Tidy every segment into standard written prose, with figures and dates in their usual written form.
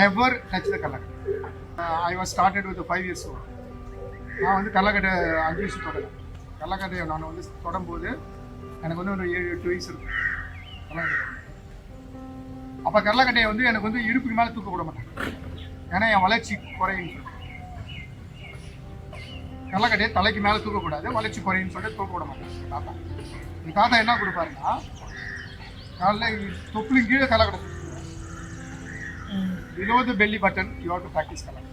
ever touched the Karlakattai. I was started with 5 years old. நான் வந்து Karlakattai 5 வயசு தொடங்கினேன். Karlakattai நான் வந்து தொடங்கும்போது எனக்கு வந்து ஒரு 7-8 வயசு இருக்கும். அப்போ Karlakattai வந்து எனக்கு வந்து இடுப்புக்கு மேலே தூக்க விட மாட்டேன், ஏன்னா என் வளர்ச்சி குறையும். Karlakattai தலைக்கு மேலே தூக்கக்கூடாது, வளர்ச்சி குறையுன்னு சொல்லிட்டு தூக்க விட மாட்டேன். தாத்தா எங்கள் தாத்தா என்ன கொடுப்பாருன்னா, காலைல தொப்புளும் கீழே Karlakattai below the belly button you have to practice Karlakattai.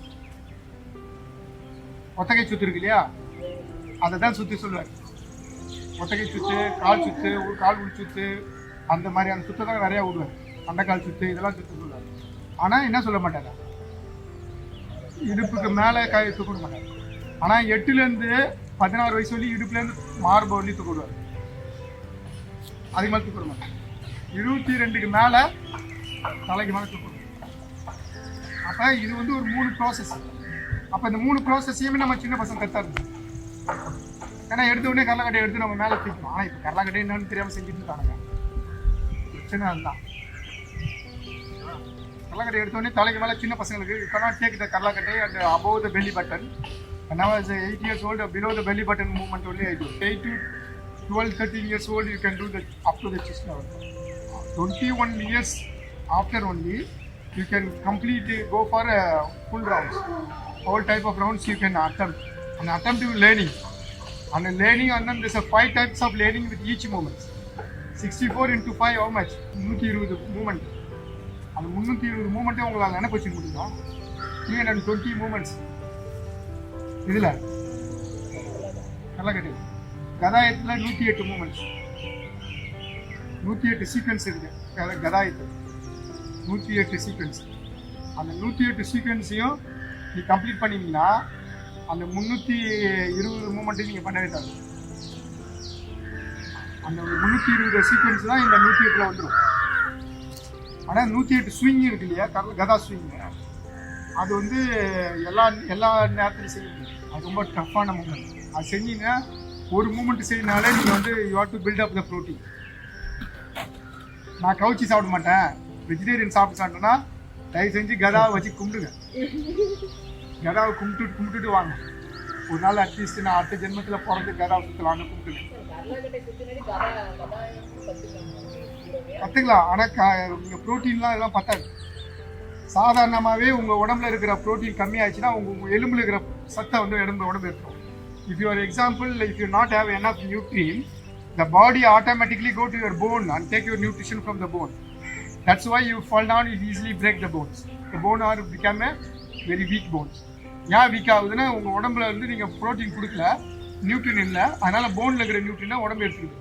ஒத்தகை சுத்து இருக்கு இல்லையா, அதை தான் சுற்றி சொல்லுவார். ஒத்தகை சுத்து, கால் சுத்து, ஒரு கால் உள் சுத்து, அந்த மாதிரி அந்த சுத்தை தான் நிறையா விடுவார். அந்த கால் சுத்து இதெல்லாம் சுற்று சொல்லுவார். ஆனால் என்ன சொல்ல மாட்டார், இடுப்புக்கு மேலே கை தூக்க மாட்டார். ஆனால் 8லேருந்து 16 வயசு வரையும் இடுப்புலேருந்து மார்பு வரையும் தூக்க விடுவார். அதுக்கு மேலே தூக்க மாட்டார். 22க்கு மேலே தலைக்கு மேலே தூக்க. அப்போ இது வந்து ஒரு 3 ப்ராசஸ். அப்போ இந்த 3 ப்ராசஸையுமே நம்ம சின்ன பசங்க கற்றுறது. ஏன்னா எடுத்த உடனே Karlakattai எடுத்து நம்ம மேலே தூக்கணும். ஆனால் இப்போ Karlakattai என்னன்னு தெரியாமல் செஞ்சுட்டு இருக்கானுங்க. பிரச்சனை அதுதான். Karlakattai எடுத்த உடனே தலைக்கு மேலே சின்ன பசங்களுக்கு you cannot take the Karlakattai and above the belly button. When I was 8 years old, below the belly button movement only I do. 8 to 12, 13 years old you can do the up to the chest level. 21 years after only you can completely go for full rounds. All type of rounds you can attempt. And attempt to learning. And learning, and then there's a 5 types of learning with each movement. 64 into 5 how much? 320 movement. And 320 movement உங்களால் என்ன வச்சுக்க முடியுமா? 320 movements. இதில் Karlakattai கதாயத்தில் 108 moments, 108 sequence இருக்குது கதாயத்தில். 108 sequence. அந்த 108 சீக்வன்ஸையும் நீ complete பண்ணிங்கன்னா அந்த 320 மூமெண்ட்டையும் நீங்கள் பண்ணவே தேவை. அந்த 320 சீக்வன்ஸ் தான் இந்த 108ல் வந்துடும். ஆனால் 108 ஸ்விங் இருக்கு இல்லையா, கதா ஸ்விங், அது வந்து எல்லா நேரத்துலையும் செய்ய முடியும். அது ரொம்ப டஃப்பான மூமெண்ட். அது செஞ்சீங்கன்னா ஒரு மூமெண்ட் செய்யனாலே நீங்கள் வந்து you have to build up the protein. நான் கவுச்சி சாப்பிட மாட்டேன், வெஜிடேரியன் சாப்பிட்டேன்னா தயவு செஞ்சு கதாவை வச்சு கும்பிடுங்க. கதாவை கும்பிட்டுட்டு வாங்க. ஒரு நாள் அட்லீஸ்ட் நான் அடுத்த ஜென்மத்தில் பிறந்து கதாவை சுற்றலான்னு கும்பிட்டுங்க. கற்றுக்கலாம். ஆனால் நீங்கள் ப்ரோட்டீன்லாம் இதெல்லாம் பத்தாது. சாதாரணமாகவே உங்கள் உடம்புல இருக்கிற ப்ரோட்டீன் கம்மியாச்சுன்னா உங்கள் எலும்பில் இருக்கிற சத்தை வந்து உடம்பு எடுத்துரும். If you are example, if you not have enough nutrient, the body automatically go to your bone and take your nutrition from the bone. That's why you fall down, you easily break the bones. The bone are become a very weak bones. ஏன் week ஆகுதுன்னா உங்கள் உடம்புல வந்து நீங்கள் protein கொடுக்கல, நியூட்ரியன் இல்லை, அதனால் போனில் இருக்கிற நியூட்ரியனை உடம்பு எடுத்துக்குது.